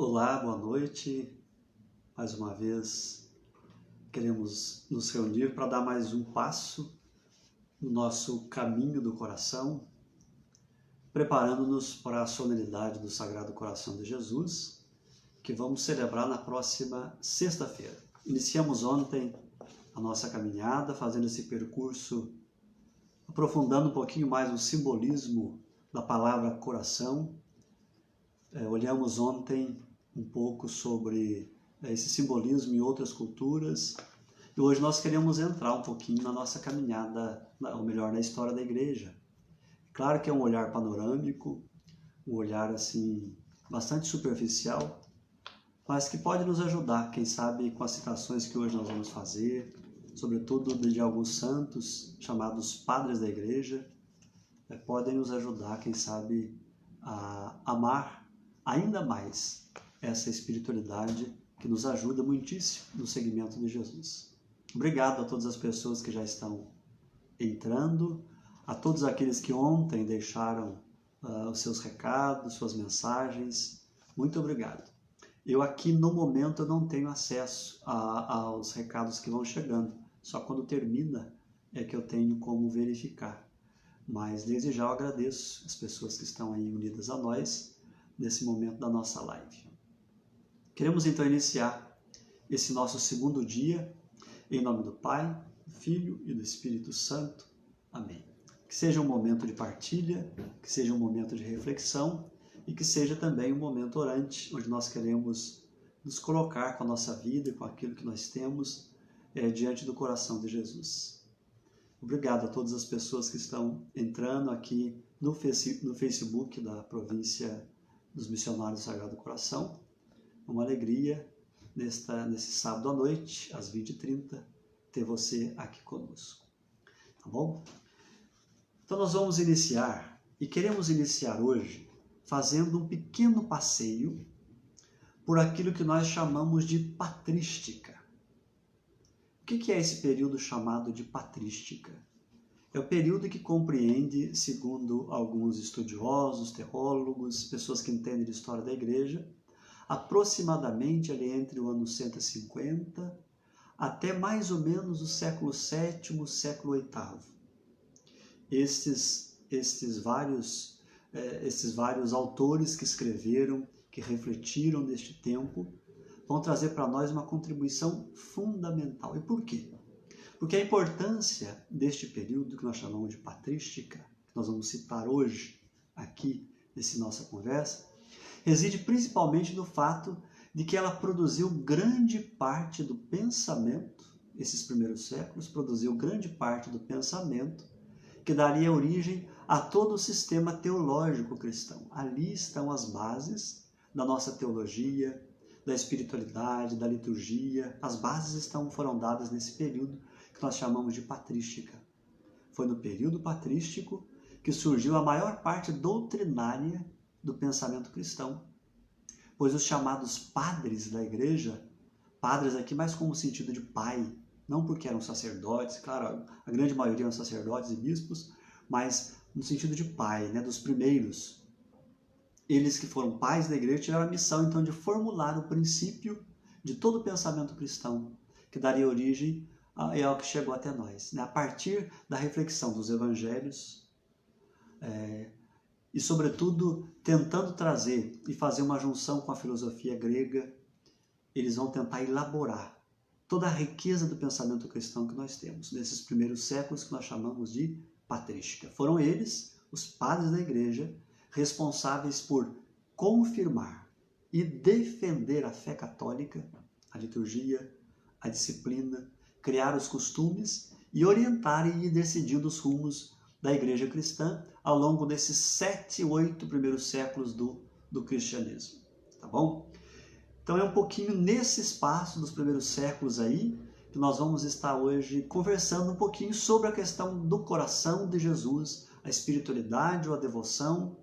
Olá, boa noite. Mais uma vez queremos nos reunir para dar mais um passo no nosso caminho do coração, preparando-nos para a solenidade do Sagrado Coração de Jesus, que vamos celebrar na próxima sexta-feira. Iniciamos ontem a nossa caminhada, fazendo esse percurso, aprofundando um pouquinho mais o simbolismo da palavra coração. Olhamos ontem um pouco sobre esse simbolismo em outras culturas e hoje nós queremos entrar um pouquinho na nossa caminhada, ou melhor, na história da igreja. Claro que é um olhar panorâmico, um olhar assim bastante superficial, mas que pode nos ajudar, quem sabe, com as citações que hoje nós vamos fazer, sobretudo de alguns santos chamados padres da igreja, podem nos ajudar, quem sabe, a amar ainda mais essa espiritualidade que nos ajuda muitíssimo no seguimento de Jesus. Obrigado a todas as pessoas que já estão entrando, a todos aqueles que ontem deixaram os seus recados, suas mensagens. Muito obrigado. Eu aqui no momento eu não tenho acesso aos recados que vão chegando, só quando termina é que eu tenho como verificar. Mas desde já eu agradeço as pessoas que estão aí unidas a nós nesse momento da nossa live. Queremos então iniciar esse nosso segundo dia, em nome do Pai, do Filho e do Espírito Santo. Amém. Que seja um momento de partilha, que seja um momento de reflexão e que seja também um momento orante, onde nós queremos nos colocar com a nossa vida e com aquilo que nós temos diante do coração de Jesus. Obrigado a todas as pessoas que estão entrando aqui no Facebook da província dos Missionários do Sagrado Coração. Uma alegria nesse sábado à noite, às 20h30, ter você aqui conosco. Tá bom? Então nós vamos iniciar, e queremos iniciar hoje, fazendo um pequeno passeio por aquilo que nós chamamos de patrística. O que é esse período chamado de patrística? É o período que compreende, segundo alguns estudiosos, teólogos, pessoas que entendem de história da igreja, aproximadamente ali entre o ano 150 até mais ou menos o século VII, século VIII. Estes vários autores que escreveram, que refletiram neste tempo, vão trazer para nós uma contribuição fundamental. E por quê? Porque a importância deste período que nós chamamos de patrística, que nós vamos citar hoje aqui nessa nossa conversa, reside principalmente no fato de que ela produziu grande parte do pensamento, esses primeiros séculos, produziu grande parte do pensamento que daria origem a todo o sistema teológico cristão. Ali estão as bases da nossa teologia, da espiritualidade, da liturgia. As bases foram dadas nesse período que nós chamamos de patrística. Foi no período patrístico que surgiu a maior parte doutrinária do pensamento cristão, pois os chamados padres da igreja, padres aqui mais como sentido de pai, não porque eram sacerdotes, claro, a grande maioria eram sacerdotes e bispos, mas no sentido de pai, dos primeiros. Eles que foram pais da igreja tiveram a missão então de formular o princípio de todo o pensamento cristão, que daria origem ao que chegou até nós, a partir da reflexão dos evangelhos e, sobretudo, tentando trazer e fazer uma junção com a filosofia grega, eles vão tentar elaborar toda a riqueza do pensamento cristão que nós temos nesses primeiros séculos que nós chamamos de patrística. Foram eles, os padres da igreja, responsáveis por confirmar e defender a fé católica, a liturgia, a disciplina, criar os costumes e orientar e ir decidindo os rumos da igreja cristã ao longo desses 7, 8 primeiros séculos do cristianismo. Tá bom? Então é um pouquinho nesse espaço dos primeiros séculos aí que nós vamos estar hoje conversando um pouquinho sobre a questão do coração de Jesus, a espiritualidade ou a devoção.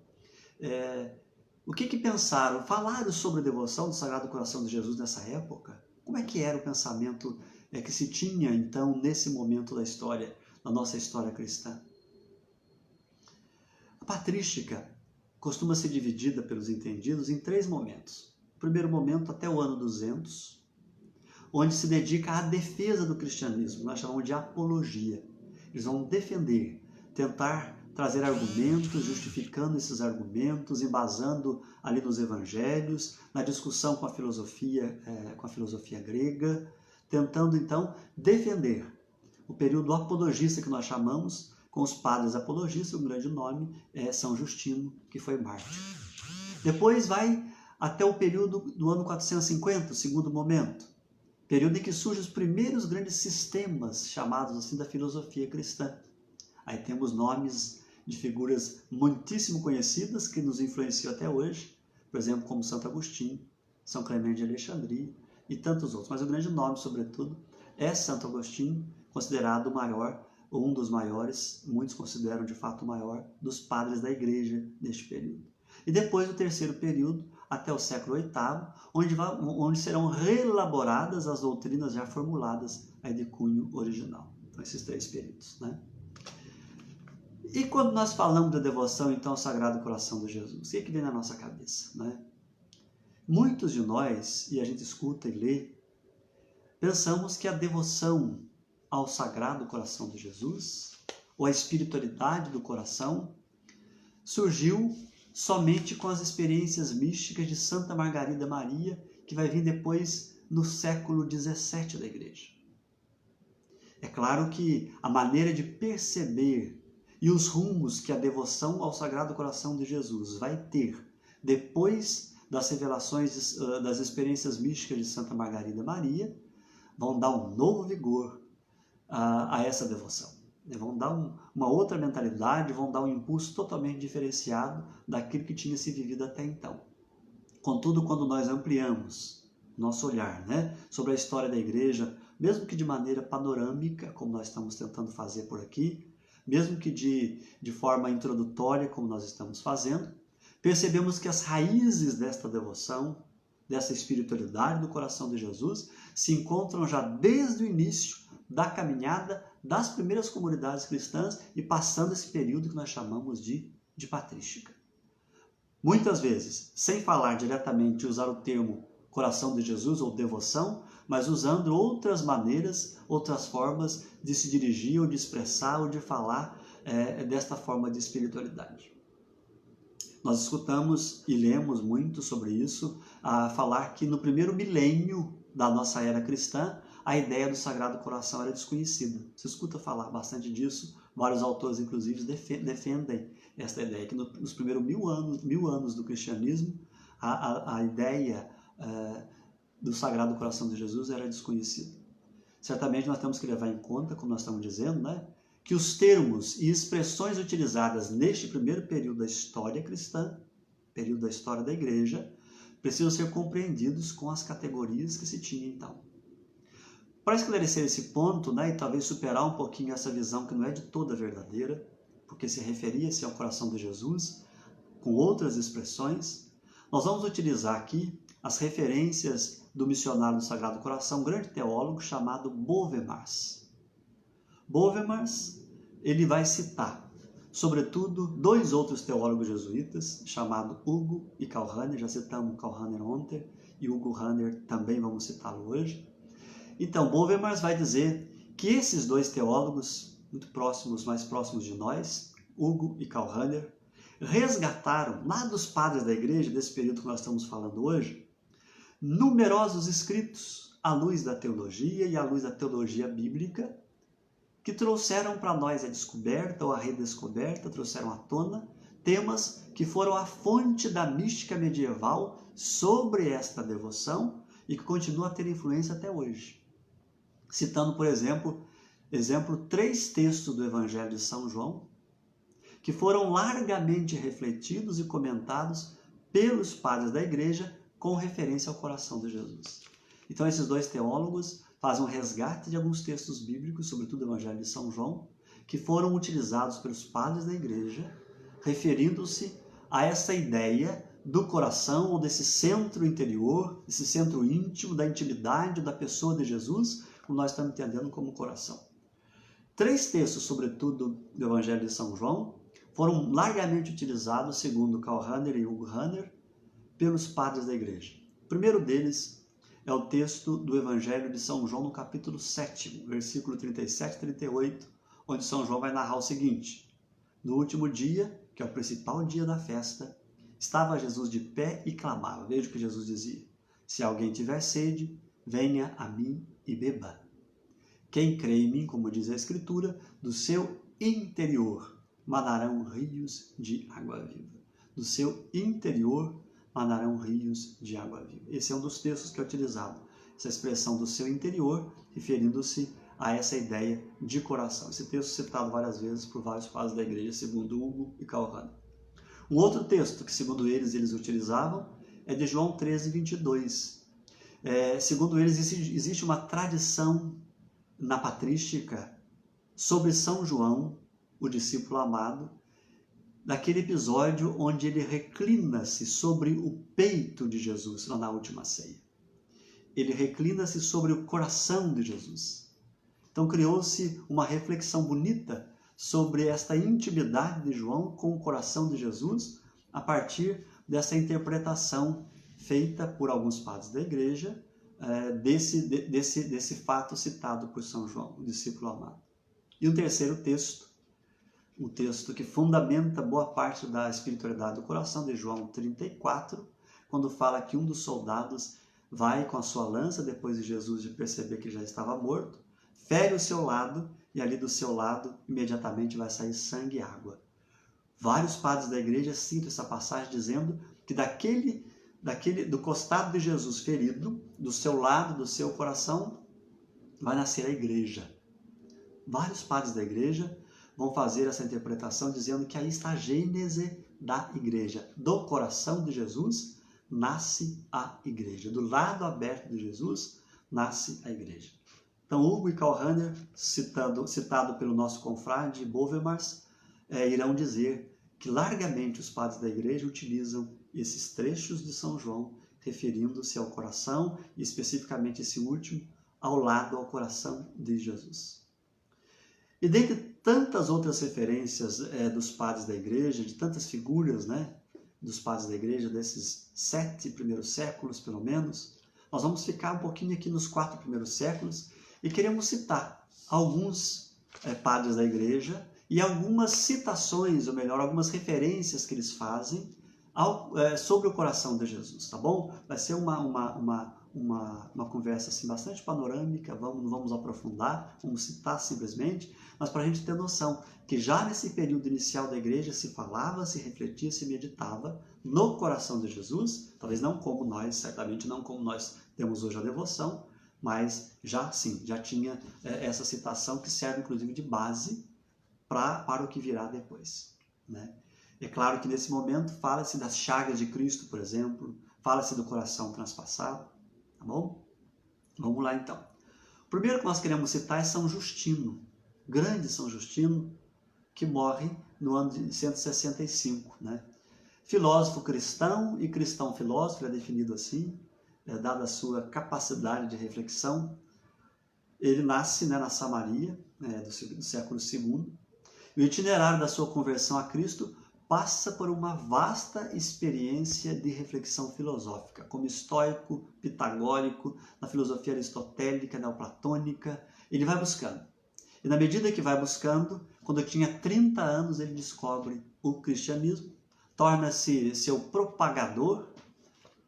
O que pensaram? Falaram sobre a devoção do Sagrado Coração de Jesus nessa época? Como é que era o pensamento que se tinha, então, nesse momento da história, da nossa história cristã? A patrística costuma ser dividida pelos entendidos em 3 momentos. O primeiro momento até o ano 200, onde se dedica à defesa do cristianismo, nós chamamos de apologia. Eles vão defender, tentar trazer argumentos, justificando esses argumentos, embasando ali nos evangelhos, na discussão com a filosofia grega, tentando então defender o período apologista que nós chamamos, com os padres apologistas. O grande nome é São Justino, que foi mártir. Depois vai até o período do ano 450, o segundo momento, período em que surgem os primeiros grandes sistemas, chamados assim da filosofia cristã. Aí temos nomes de figuras muitíssimo conhecidas que nos influenciam até hoje, por exemplo, como Santo Agostinho, São Clemente de Alexandria e tantos outros. Mas o grande nome, sobretudo, é Santo Agostinho, considerado o maior, ou um dos maiores, muitos consideram de fato o maior, dos padres da igreja neste período. E depois o terceiro período, até o século VIII, onde serão reelaboradas as doutrinas já formuladas aí de cunho original. Então, esses três períodos, né? E quando nós falamos da devoção, então, ao Sagrado Coração de Jesus, o que vem na nossa cabeça, né? Muitos de nós, e a gente escuta e lê, pensamos que a devoção ao Sagrado Coração de Jesus, ou a espiritualidade do coração, surgiu somente com as experiências místicas de Santa Margarida Maria, que vai vir depois no século XVII da Igreja. É claro que a maneira de perceber e os rumos que a devoção ao Sagrado Coração de Jesus vai ter depois das revelações, das experiências místicas de Santa Margarida Maria, vão dar um novo vigor a essa devoção. Vão dar uma outra mentalidade, vão dar um impulso totalmente diferenciado daquilo que tinha se vivido até então. Contudo, quando nós ampliamos nosso olhar, né, sobre a história da igreja, mesmo que de maneira panorâmica, como nós estamos tentando fazer por aqui, mesmo que de forma introdutória, como nós estamos fazendo, percebemos que as raízes desta devoção, dessa espiritualidade do coração de Jesus, se encontram já desde o início da caminhada das primeiras comunidades cristãs e passando esse período que nós chamamos de patrística. Muitas vezes, sem falar diretamente, usar o termo coração de Jesus ou devoção, mas usando outras maneiras, outras formas de se dirigir ou de expressar ou de falar desta forma de espiritualidade. Nós escutamos e lemos muito sobre isso, a falar que no primeiro milênio da nossa era cristã, a ideia do Sagrado Coração era desconhecida. Você escuta falar bastante disso, vários autores, inclusive, defendem esta ideia, que nos primeiros mil anos do cristianismo, a ideia do Sagrado Coração de Jesus era desconhecida. Certamente nós temos que levar em conta, como nós estamos dizendo, né, que os termos e expressões utilizadas neste primeiro período da história cristã, período da história da igreja, precisam ser compreendidos com as categorias que se tinha então. Para esclarecer esse ponto, né, e talvez superar um pouquinho essa visão que não é de toda verdadeira, porque se referia-se ao coração de Jesus, com outras expressões, nós vamos utilizar aqui as referências do missionário do Sagrado Coração, um grande teólogo chamado Bovémars. Bovémars, ele vai citar, sobretudo, dois outros teólogos jesuítas, chamados Hugo e Karl Rahner. Já citamos Karl Rahner ontem, e Hugo Rahner também vamos citá-lo hoje. Então, Bovémars vai dizer que esses dois teólogos, muito próximos, mais próximos de nós, Hugo e Karl Rahner, resgataram, lá dos padres da igreja, desse período que nós estamos falando hoje, numerosos escritos à luz da teologia e à luz da teologia bíblica, que trouxeram para nós a descoberta ou a redescoberta, trouxeram à tona temas que foram a fonte da mística medieval sobre esta devoção e que continua a ter influência até hoje. Citando, por exemplo, 3 textos do Evangelho de São João, que foram largamente refletidos e comentados pelos padres da igreja com referência ao coração de Jesus. Então, esses dois teólogos fazem um resgate de alguns textos bíblicos, sobretudo o Evangelho de São João, que foram utilizados pelos padres da igreja, referindo-se a essa ideia do coração, ou desse centro interior, esse centro íntimo, da intimidade da pessoa de Jesus, como nós estamos entendendo como coração. 3 textos, sobretudo, do Evangelho de São João, foram largamente utilizados, segundo Karl Rahner e Hugo Rahner, pelos padres da igreja. primeiro deles é o texto do Evangelho de São João, no capítulo 7, versículo 37 e 38, onde São João vai narrar o seguinte: no último dia, que é o principal dia da festa, estava Jesus de pé e clamava. Veja o que Jesus dizia: se alguém tiver sede, venha a mim e beba. Quem crê em mim, como diz a Escritura, do seu interior manarão rios de água viva. Do seu interior manarão rios de água viva. Esse é um dos textos que é utilizado, essa expressão do seu interior, referindo-se a essa ideia de coração. Esse texto citado várias vezes por vários padres da igreja, segundo Hugo e Calvano. Um outro texto que, segundo eles utilizavam, é de João 13, 22. Segundo eles, existe uma tradição na patrística sobre São João, o discípulo amado, daquele episódio onde ele reclina-se sobre o peito de Jesus, lá na última ceia. Ele reclina-se sobre o coração de Jesus. Então criou-se uma reflexão bonita sobre esta intimidade de João com o coração de Jesus, a partir dessa interpretação feita por alguns padres da igreja, desse fato citado por São João, o discípulo amado. E o terceiro texto, o texto que fundamenta boa parte da espiritualidade do coração, de João 34, quando fala que um dos soldados vai com a sua lança, depois de Jesus de perceber que já estava morto, fere o seu lado, e ali do seu lado imediatamente vai sair sangue e água. Vários padres da igreja citam essa passagem dizendo que do costado de Jesus ferido, do seu lado, do seu coração, vai nascer a igreja. Vários padres da igreja vão fazer essa interpretação dizendo que aí está a gênese da igreja. Do coração de Jesus nasce a igreja. Do lado aberto de Jesus nasce a igreja. Então, Hugo e Karl Rahner, citado pelo nosso confrade Bovermars, irão dizer que largamente os padres da igreja utilizam esses trechos de São João, referindo-se ao coração, e especificamente esse último, ao lado, ao coração de Jesus. E dentre tantas outras referências dos padres da igreja, de tantas figuras, dos padres da igreja, desses 7 primeiros séculos, pelo menos, nós vamos ficar um pouquinho aqui nos 4 primeiros séculos e queremos citar alguns padres da igreja e algumas citações, ou melhor, algumas referências que eles fazem sobre o coração de Jesus, tá bom? Vai ser uma conversa assim, bastante panorâmica, não vamos aprofundar, vamos citar simplesmente, mas para a gente ter noção que já nesse período inicial da igreja se falava, se refletia, se meditava no coração de Jesus, talvez não como nós, certamente não como nós temos hoje a devoção, mas já tinha essa citação que serve inclusive de base para o que virá depois, né? É claro que nesse momento fala-se das chagas de Cristo, por exemplo, fala-se do coração transpassado, tá bom? Vamos lá então. O primeiro que nós queremos citar é São Justino, grande São Justino, que morre no ano de 165, né? Filósofo cristão e cristão filósofo, ele é definido assim, dada a sua capacidade de reflexão. Ele nasce na Samaria, do século II, e o itinerário da sua conversão a Cristo passa por uma vasta experiência de reflexão filosófica, como estoico, pitagórico, na filosofia aristotélica, neoplatônica. Ele vai buscando. E na medida que vai buscando, quando tinha 30 anos, ele descobre o cristianismo, torna-se seu propagador,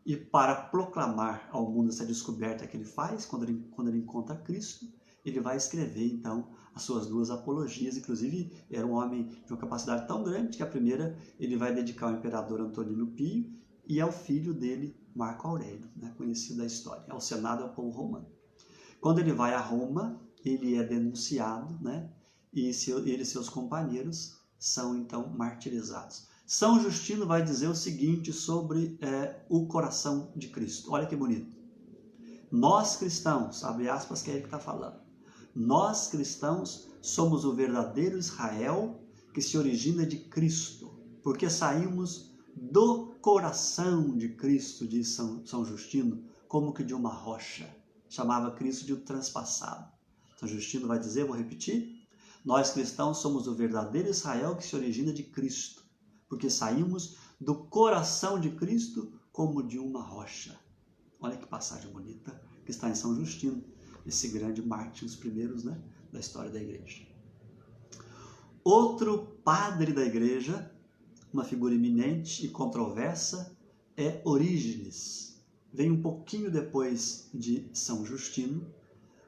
e para proclamar ao mundo essa descoberta que ele faz, quando ele encontra Cristo, ele vai escrever, então, as suas 2 apologias. Inclusive, era um homem de uma capacidade tão grande que a primeira ele vai dedicar ao imperador Antonino Pio e ao filho dele, Marco Aurélio, conhecido da história, ao Senado e ao povo romano. Quando ele vai a Roma, ele é denunciado, e ele e seus companheiros são, então, martirizados. São Justino vai dizer o seguinte sobre o coração de Cristo. Olha que bonito. Nós cristãos, abre aspas, que é ele que está falando. Nós cristãos somos o verdadeiro Israel que se origina de Cristo, porque saímos do coração de Cristo, diz São Justino, como que de uma rocha. Chamava Cristo de o transpassado. São Justino vai dizer, vou repetir, nós cristãos somos o verdadeiro Israel que se origina de Cristo, porque saímos do coração de Cristo como de uma rocha. Olha que passagem bonita que está em São Justino, esse grande mártir, os primeiros, né, da história da igreja. Outro padre da igreja, uma figura eminente e controversa, é Orígenes. Vem um pouquinho depois de São Justino,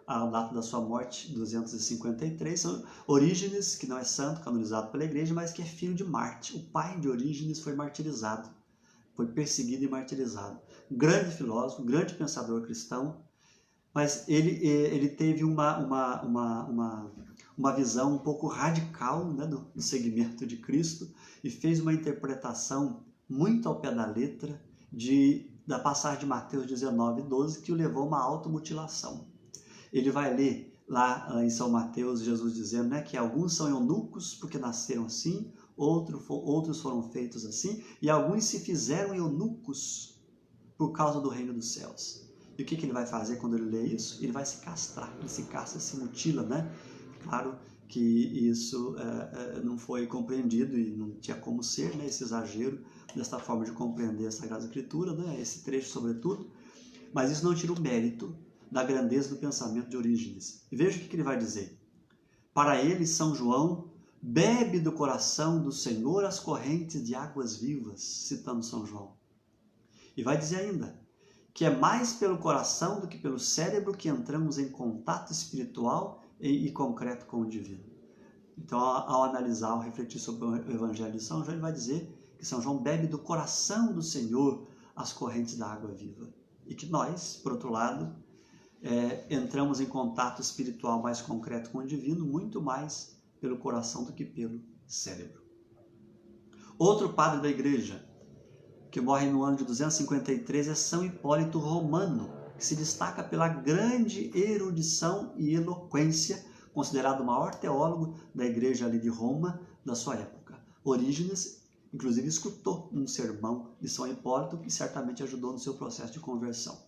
a data da sua morte, 253. Orígenes, que não é santo, canonizado pela igreja, mas que é filho de Marte. O pai de Orígenes foi martirizado, foi perseguido e martirizado. Grande filósofo, grande pensador cristão, mas ele teve uma visão um pouco radical, né, do segmento de Cristo, e fez uma interpretação muito ao pé da letra da passagem de Mateus 19:12, que o levou a uma automutilação. Ele vai ler lá em São Mateus, Jesus dizendo, né, que alguns são eunucos porque nasceram assim, outros foram feitos assim, e alguns se fizeram eunucos por causa do reino dos céus. E o que ele vai fazer quando ele lê isso? Ele vai se castrar, ele se castra, se mutila, né? Claro que isso não foi compreendido e não tinha como ser, né, esse exagero desta forma de compreender a Sagrada Escritura, né, esse trecho sobretudo, mas isso não tira o mérito da grandeza do pensamento de Orígenes. E veja o que ele vai dizer. Para ele, São João bebe do coração do Senhor as correntes de águas vivas, citando São João. E vai dizer ainda que é mais pelo coração do que pelo cérebro que entramos em contato espiritual e concreto com o divino. Então, ao analisar, ao refletir sobre o Evangelho de São João, ele vai dizer que São João bebe do coração do Senhor as correntes da água viva. E que nós, por outro lado, entramos em contato espiritual mais concreto com o divino, muito mais pelo coração do que pelo cérebro. Outro padre da igreja, que morre no ano de 253, é São Hipólito Romano, que se destaca pela grande erudição e eloquência, considerado o maior teólogo da igreja ali de Roma da sua época. Orígenes, inclusive, escutou um sermão de São Hipólito, que certamente ajudou no seu processo de conversão.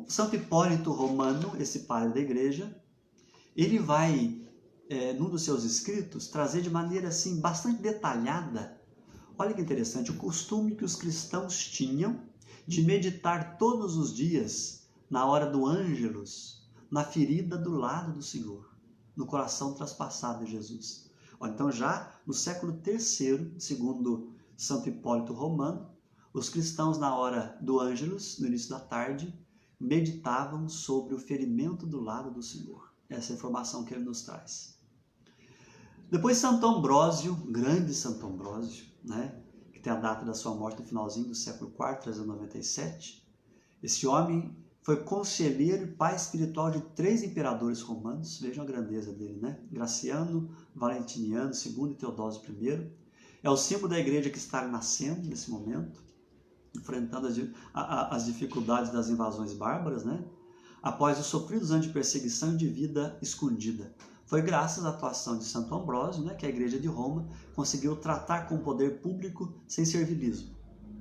Santo Hipólito Romano, esse padre da igreja, ele vai, num dos seus escritos, trazer de maneira assim bastante detalhada, olha que interessante, o costume que os cristãos tinham de meditar todos os dias, na hora do Ângelus, na ferida do lado do Senhor, no coração traspassado de Jesus. Então já no século III, segundo Santo Hipólito Romano, os cristãos, na hora do Ângelus, no início da tarde, meditavam sobre o ferimento do lado do Senhor. Essa é a informação que ele nos traz. Depois Santo Ambrósio, grande Santo Ambrósio, né, que tem a data da sua morte no finalzinho do século IV, 397. Esse homem foi conselheiro e pai espiritual de 3 imperadores romanos. Vejam a grandeza dele, né? Graciano, Valentiniano II e Teodósio I. É o símbolo da igreja que está nascendo nesse momento, enfrentando as dificuldades das invasões bárbaras, né? Após os sofridos anos de perseguição e de vida escondida. Foi graças à atuação de Santo Ambrósio, né, que a igreja de Roma conseguiu tratar com o poder público sem servilismo,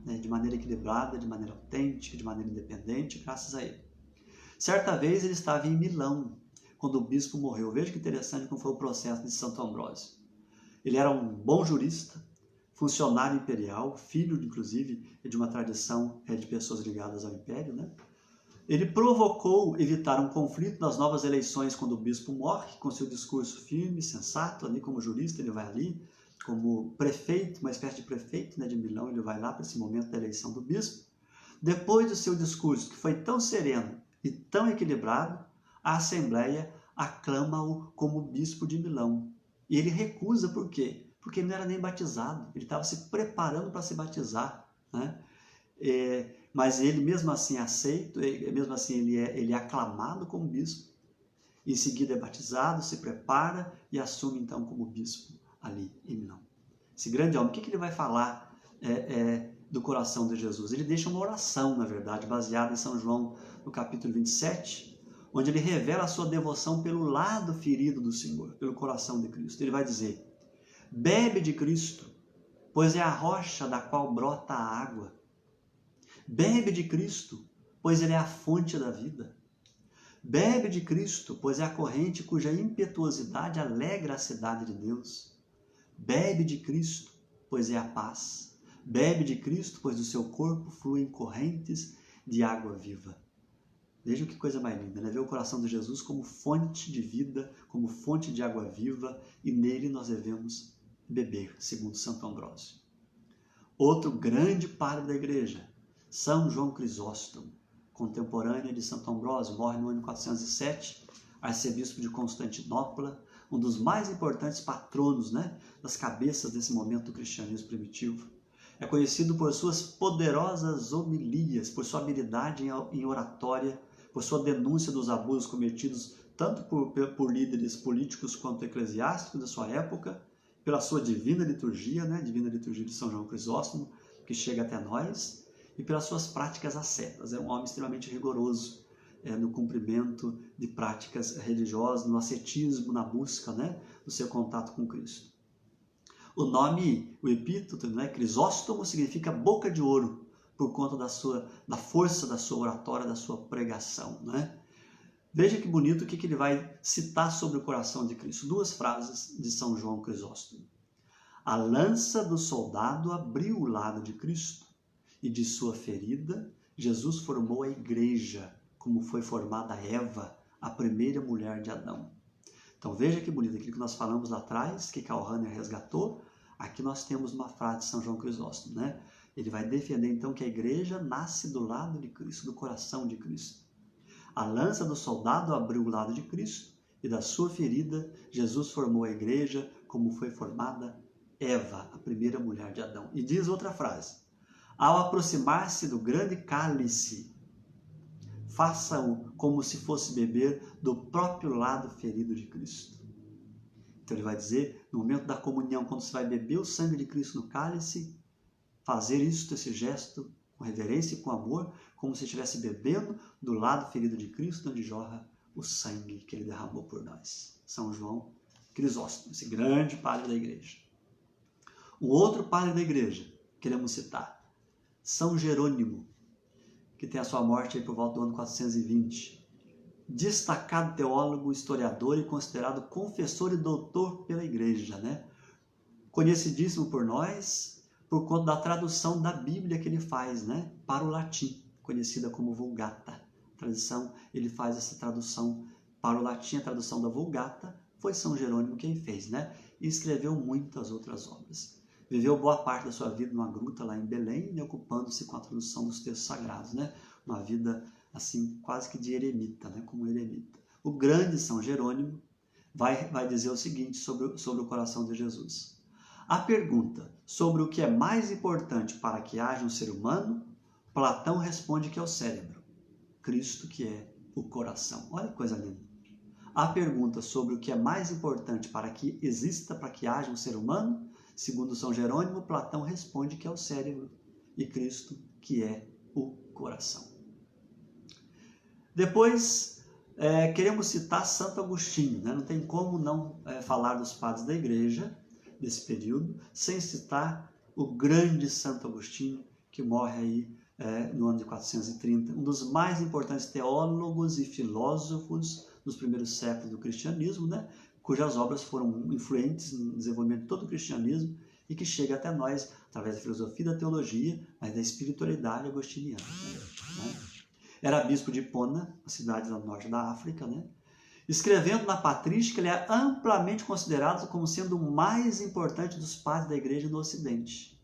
né, de maneira equilibrada, de maneira autêntica, de maneira independente, graças a ele. Certa vez ele estava em Milão, quando o bispo morreu. Veja que interessante como foi o processo de Santo Ambrósio. Ele era um bom jurista, funcionário imperial, filho, inclusive, de uma tradição de pessoas ligadas ao império, né? Ele provocou evitar um conflito nas novas eleições quando o bispo morre, com seu discurso firme, sensato, ali como jurista, ele vai ali, como prefeito, uma espécie de prefeito, né, de Milão, ele vai lá para esse momento da eleição do bispo. Depois do seu discurso, que foi tão sereno e tão equilibrado, a Assembleia aclama-o como bispo de Milão. E ele recusa, por quê? Porque ele não era nem batizado, ele estava se preparando para se batizar, né? Mas ele mesmo assim é aceito, mesmo assim ele é aclamado como bispo, em seguida é batizado, se prepara e assume então como bispo ali em Milão. Esse grande homem, o que ele vai falar do coração de Jesus? Ele deixa uma oração, na verdade, baseada em São João, no capítulo 27, onde ele revela a sua devoção pelo lado ferido do Senhor, pelo coração de Cristo. Ele vai dizer: bebe de Cristo, pois é a rocha da qual brota a água. Bebe de Cristo, pois ele é a fonte da vida. Bebe de Cristo, pois é a corrente cuja impetuosidade alegra a cidade de Deus. Bebe de Cristo, pois é a paz. Bebe de Cristo, pois do seu corpo fluem correntes de água viva. Vejam que coisa mais linda, né? Ver o coração de Jesus como fonte de vida, como fonte de água viva, e nele nós devemos beber, segundo Santo Ambrósio. Outro grande padre da igreja, São João Crisóstomo, contemporâneo de Santo Ambrósio, morre no ano 407, arcebispo de Constantinopla, um dos mais importantes patronos, né, das cabeças desse momento do cristianismo primitivo. É conhecido por suas poderosas homilias, por sua habilidade em oratória, por sua denúncia dos abusos cometidos tanto por líderes políticos quanto eclesiásticos da sua época, pela sua divina liturgia, né, Divina Liturgia de São João Crisóstomo, que chega até nós, e pelas suas práticas ascetas. É um homem extremamente rigoroso no cumprimento de práticas religiosas, no ascetismo, na busca, né, do seu contato com Cristo. O nome, o epíteto, né, Crisóstomo, significa boca de ouro, por conta da força da sua oratória, da sua pregação, né? Veja que bonito o que ele vai citar sobre o coração de Cristo. Duas frases de São João Crisóstomo. A lança do soldado abriu o lado de Cristo, e de sua ferida Jesus formou a igreja, como foi formada Eva, a primeira mulher de Adão. Então veja que bonito, aquilo que nós falamos lá atrás, que Calhania resgatou, aqui nós temos uma frase de São João Crisóstomo, né? Ele vai defender então que a igreja nasce do lado de Cristo, do coração de Cristo. A lança do soldado abriu o lado de Cristo, e da sua ferida Jesus formou a igreja, como foi formada Eva, a primeira mulher de Adão. E diz outra frase: ao aproximar-se do grande cálice, faça-o como se fosse beber do próprio lado ferido de Cristo. Então ele vai dizer, no momento da comunhão, quando você vai beber o sangue de Cristo no cálice, fazer isso, esse gesto, com reverência e com amor, como se estivesse bebendo do lado ferido de Cristo, onde jorra o sangue que ele derramou por nós. São João Crisóstomo, esse grande padre da igreja. Um outro padre da igreja, queremos citar, São Jerônimo, que tem a sua morte aí por volta do ano 420. Destacado teólogo, historiador e considerado confessor e doutor pela igreja, né? Conhecidíssimo por nós, por conta da tradução da Bíblia que ele faz, né, para o latim, conhecida como Vulgata. Ele faz essa tradução para o latim, a tradução da Vulgata, foi São Jerônimo quem fez, né? E escreveu muitas outras obras. Viveu boa parte da sua vida numa gruta lá em Belém, né, ocupando-se com a tradução dos textos sagrados, né? Uma vida assim quase que de eremita, né, como eremita. O grande São Jerônimo vai dizer o seguinte sobre o coração de Jesus. A pergunta sobre o que é mais importante para que haja um ser humano, Platão responde que é o cérebro, Cristo que é o coração. Olha que coisa linda. A pergunta sobre o que é mais importante para que exista, para que haja um ser humano, segundo São Jerônimo, Platão responde que é o cérebro e Cristo que é o coração. Depois, queremos citar Santo Agostinho, né? Não tem como não falar dos padres da igreja, desse período, sem citar o grande Santo Agostinho, que morre aí no ano de 430, um dos mais importantes teólogos e filósofos dos primeiros séculos do cristianismo, né? Cujas obras foram influentes no desenvolvimento de todo o cristianismo e que chega até nós através da filosofia e da teologia, mas da espiritualidade agostiniana. Né? Era bispo de Hipona, a cidade do norte da África, né? Escrevendo na Patrística, ele é amplamente considerado como sendo o mais importante dos padres da igreja no Ocidente.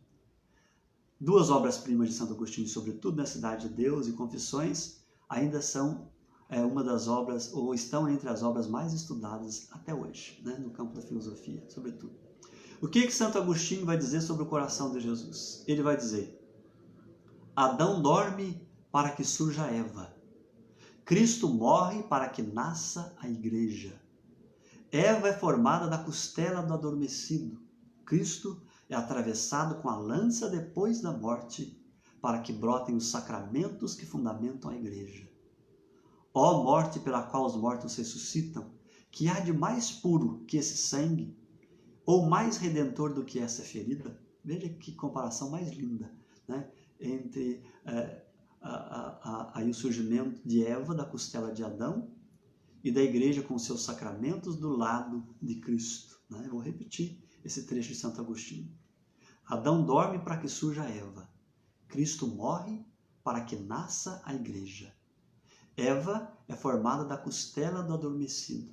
Duas obras-primas de Santo Agostinho, sobretudo na Cidade de Deus e Confissões, ainda são uma das obras, ou estão entre as obras mais estudadas até hoje, né, no campo da filosofia, sobretudo. O que Santo Agostinho vai dizer sobre o coração de Jesus? Ele vai dizer: Adão dorme para que surja Eva. Cristo morre para que nasça a igreja. Eva é formada da costela do adormecido. Cristo é atravessado com a lança depois da morte, para que brotem os sacramentos que fundamentam a igreja. Ó morte pela qual os mortos ressuscitam, que há de mais puro que esse sangue, ou mais redentor do que essa ferida? Veja que comparação mais linda, né? Entre aí o surgimento de Eva, da costela de Adão, e da igreja com seus sacramentos do lado de Cristo. Né? Eu vou repetir esse trecho de Santo Agostinho. Adão dorme para que surja Eva. Cristo morre para que nasça a igreja. Eva é formada da costela do adormecido.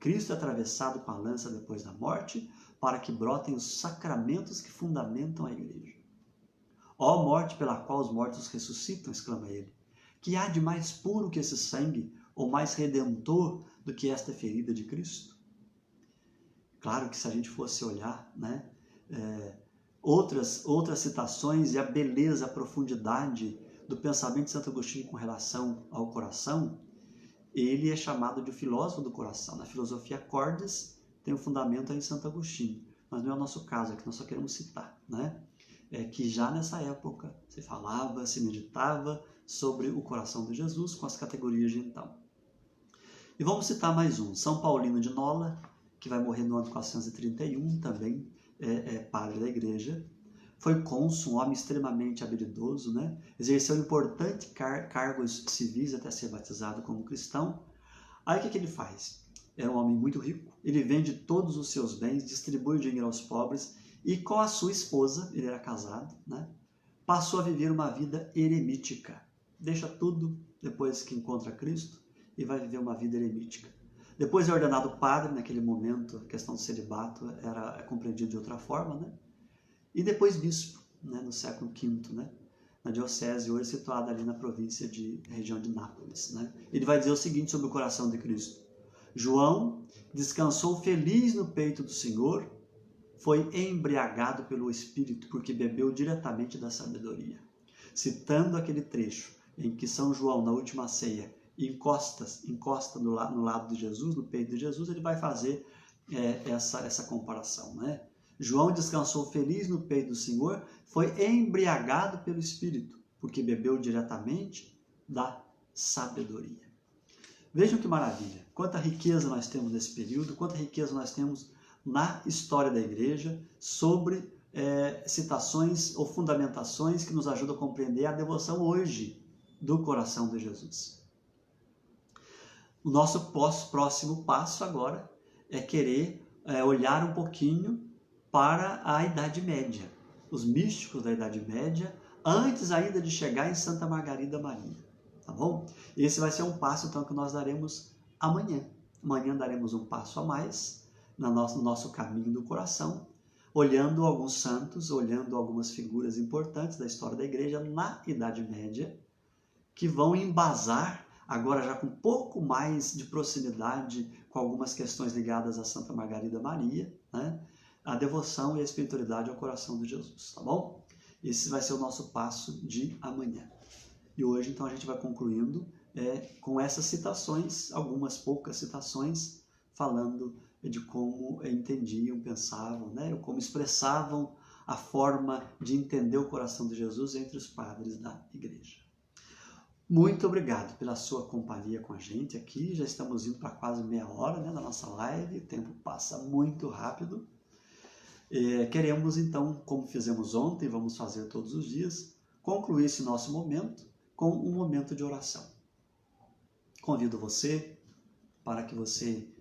Cristo é atravessado com a lança depois da morte, para que brotem os sacramentos que fundamentam a igreja. Ó morte pela qual os mortos ressuscitam, exclama ele. Que há de mais puro que esse sangue, ou mais redentor do que esta ferida de Cristo? Claro que se a gente fosse olhar, né, outras citações e a beleza, a profundidade do pensamento de Santo Agostinho com relação ao coração, ele é chamado de filósofo do coração. Na filosofia Cordis tem o fundamento aí em Santo Agostinho, mas não é o nosso caso, aqui nós só queremos citar, né? Que já nessa época se falava, se meditava sobre o coração de Jesus com as categorias de então. E vamos citar mais um, São Paulino de Nola, que vai morrer no ano 431, também padre da igreja. Foi cônsul, um homem extremamente habilidoso, né? Exerceu importantes cargos civis até ser batizado como cristão. Aí o que ele faz? Era um homem muito rico, ele vende todos os seus bens, distribui o dinheiro aos pobres e com a sua esposa, ele era casado, né? Passou a viver uma vida eremítica. Deixa tudo depois que encontra Cristo e vai viver uma vida eremítica. Depois é ordenado padre, naquele momento a questão do celibato era compreendida de outra forma, né? E depois bispo, né, no século V, né, na diocese hoje situada ali na província de região de Nápoles. Né? Ele vai dizer o seguinte sobre o coração de Cristo. João descansou feliz no peito do Senhor, foi embriagado pelo Espírito, porque bebeu diretamente da sabedoria. Citando aquele trecho em que São João, na última ceia, encosta no lado de Jesus, no peito de Jesus, ele vai fazer essa comparação, né? João descansou feliz no peito do Senhor, foi embriagado pelo Espírito, porque bebeu diretamente da sabedoria. Vejam que maravilha, quanta riqueza nós temos nesse período, quanta riqueza nós temos na história da igreja sobre citações ou fundamentações que nos ajudam a compreender a devoção hoje do coração de Jesus. O nosso próximo passo agora é querer olhar um pouquinho para a Idade Média, os místicos da Idade Média, antes ainda de chegar em Santa Margarida Maria, tá bom? Esse vai ser um passo, então, que nós daremos amanhã. Amanhã daremos um passo a mais no nosso caminho do coração, olhando alguns santos, olhando algumas figuras importantes da história da igreja na Idade Média, que vão embasar, agora já com um pouco mais de proximidade com algumas questões ligadas a Santa Margarida Maria, né? A devoção e a espiritualidade ao coração de Jesus, tá bom? Esse vai ser o nosso passo de amanhã. E hoje, então, a gente vai concluindo com essas citações, algumas poucas citações, falando de como entendiam, pensavam, né? Ou como expressavam a forma de entender o coração de Jesus entre os padres da igreja. Muito obrigado pela sua companhia com a gente aqui. Já estamos indo para quase meia hora, né, da nossa live. O tempo passa muito rápido. Queremos então, como fizemos ontem, vamos fazer todos os dias, concluir esse nosso momento com um momento de oração. Convido você para que você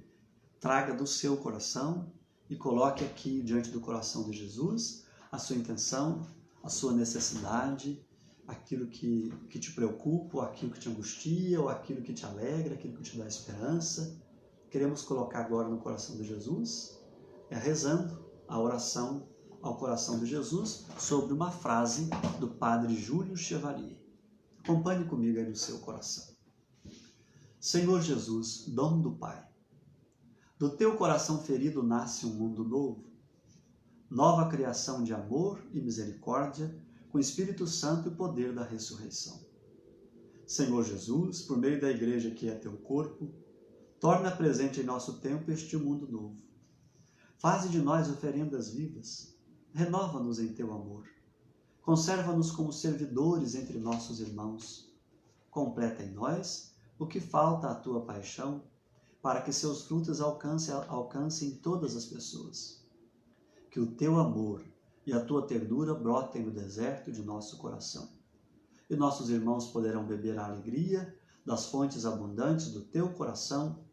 traga do seu coração e coloque aqui diante do coração de Jesus a sua intenção, a sua necessidade, aquilo que te preocupa, ou aquilo que te angustia, ou aquilo que te alegra, aquilo que te dá esperança. Queremos colocar agora no coração de Jesus, rezando a oração ao coração de Jesus sobre uma frase do padre Júlio Chevalier. Acompanhe comigo aí no seu coração. Senhor Jesus, dom do Pai, do teu coração ferido nasce um mundo novo, nova criação de amor e misericórdia, com o Espírito Santo e o poder da ressurreição. Senhor Jesus, por meio da igreja que é teu corpo, torna presente em nosso tempo este mundo novo. Faze de nós oferendas vivas, renova-nos em teu amor, conserva-nos como servidores entre nossos irmãos, completa em nós o que falta à tua paixão, para que seus frutos alcancem todas as pessoas. Que o teu amor e a tua ternura brotem no deserto de nosso coração, e nossos irmãos poderão beber a alegria das fontes abundantes do teu coração,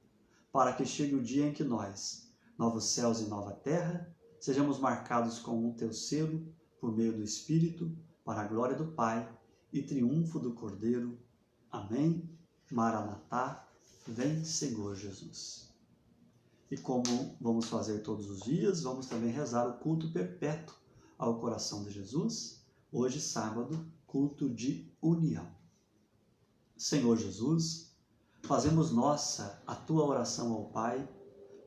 para que chegue o dia em que nós, novos céus e nova terra, sejamos marcados com o teu selo, por meio do Espírito, para a glória do Pai e triunfo do Cordeiro. Amém. Maranatá, vem Senhor Jesus. E como vamos fazer todos os dias, vamos também rezar o culto perpétuo ao coração de Jesus. Hoje, sábado, culto de união. Senhor Jesus, fazemos nossa a tua oração ao Pai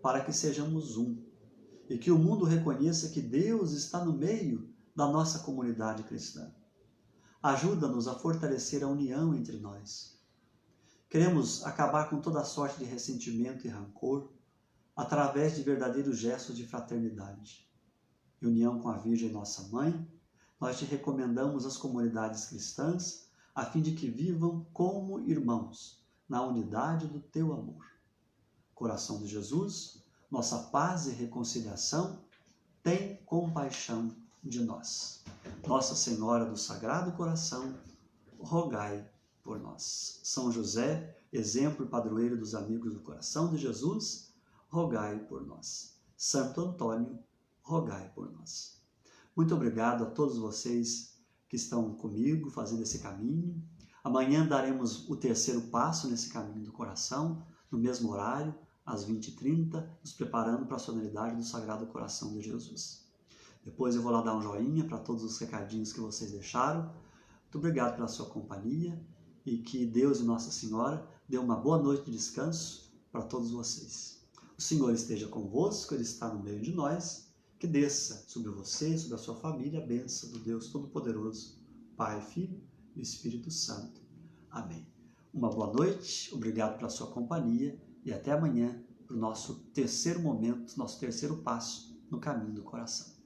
para que sejamos um e que o mundo reconheça que Deus está no meio da nossa comunidade cristã. Ajuda-nos a fortalecer a união entre nós. Queremos acabar com toda sorte de ressentimento e rancor através de verdadeiros gestos de fraternidade. Em união com a Virgem Nossa Mãe, nós te recomendamos as comunidades cristãs a fim de que vivam como irmãos na unidade do teu amor. Coração de Jesus, nossa paz e reconciliação, tem compaixão de nós. Nossa Senhora do Sagrado Coração, rogai por nós. São José, exemplo e padroeiro dos amigos do coração de Jesus, rogai por nós. Santo Antônio, rogai por nós. Muito obrigado a todos vocês que estão comigo fazendo esse caminho. Amanhã daremos o terceiro passo nesse caminho do coração, no mesmo horário, às 20h30, nos preparando para a solenidade do Sagrado Coração de Jesus. Depois eu vou lá dar um joinha para todos os recadinhos que vocês deixaram. Muito obrigado pela sua companhia e que Deus e Nossa Senhora dê uma boa noite de descanso para todos vocês. O Senhor esteja convosco, Ele está no meio de nós. Que desça sobre você, sobre a sua família, a bênção do Deus Todo-Poderoso, Pai, Filho e Espírito Santo. Amém. Uma boa noite, obrigado pela sua companhia e até amanhã para o nosso terceiro momento, nosso terceiro passo no caminho do coração.